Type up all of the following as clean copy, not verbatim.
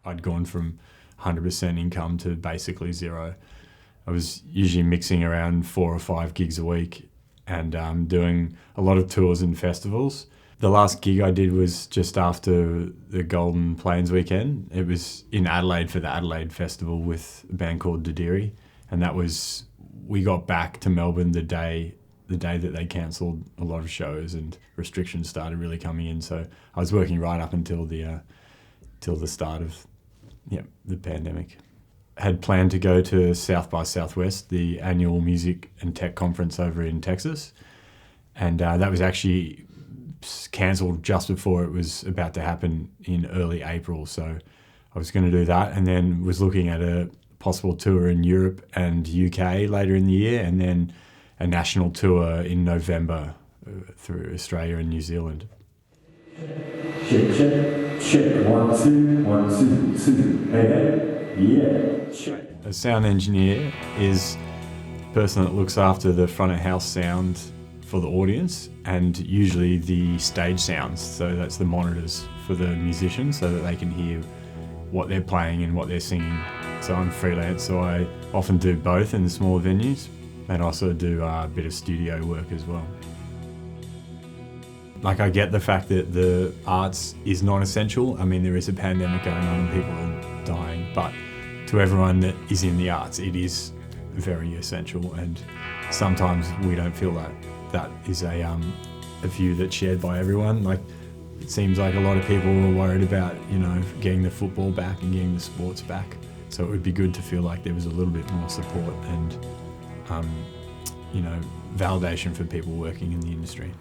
I'd gone from 100% income to basically zero. I was usually mixing around 4 or 5 gigs a week and doing a lot of tours and festivals. The last gig I did was just after the Golden Plains weekend. It was in Adelaide for the Adelaide Festival with a band called Didiri. And that was, we got back to Melbourne the day that they cancelled a lot of shows and restrictions started really coming in. So I was working right up until the start of the pandemic. Had planned to go to South by Southwest, the annual music and tech conference over in Texas. And that was actually cancelled just before it was about to happen in early April. So I was going to do that and then was looking at a possible tour in Europe and UK later in the year, and then a national tour in November through Australia and New Zealand. Check. 1, 2, 1, 2, 2. Hey. Yeah. A sound engineer is the person that looks after the front of house sound for the audience and usually the stage sounds. So that's the monitors for the musicians so that they can hear what they're playing and what they're singing. So I'm freelance, so I often do both in the smaller venues and also do a bit of studio work as well. Like, I get the fact that the arts is non-essential. I mean, there is a pandemic going on and people are dying, but to everyone that is in the arts, it is very essential, and sometimes we don't feel that is a view that's shared by everyone. Like, it seems like a lot of people were worried about, getting the football back and getting the sports back. So it would be good to feel like there was a little bit more support and, validation for people working in the industry.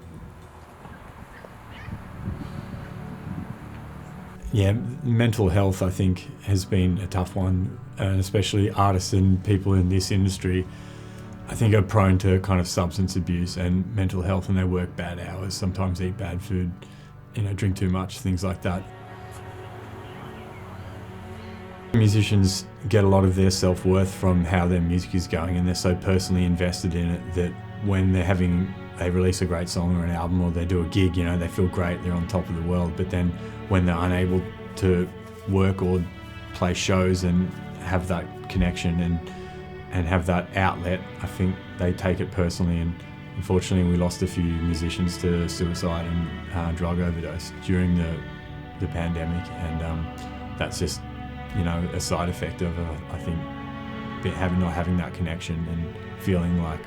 Yeah, mental health, I think, has been a tough one, and especially artists and people in this industry, I think, are prone to kind of substance abuse and mental health, and they work bad hours, sometimes eat bad food, drink too much, things like that. Musicians get a lot of their self-worth from how their music is going, and they're so personally invested in it that when they release a great song or an album or they do a gig, they feel great, they're on top of the world. But then when they're unable to work or play shows and have that connection and have that outlet, I think they take it personally. And unfortunately, we lost a few musicians to suicide and drug overdose during the pandemic, and that's just a side effect of I think not having that connection and feeling like,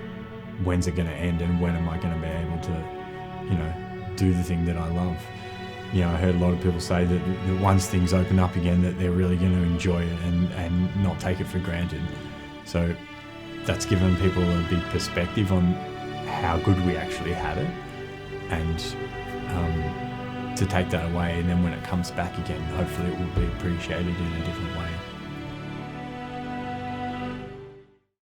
when's it going to end and when am I going to be able to do the thing that I love. I heard a lot of people say that once things open up again, that they're really going to enjoy it and not take it for granted. So that's given people a big perspective on how good we actually had it, and to take that away, and then when it comes back again, hopefully it will be appreciated in a different way.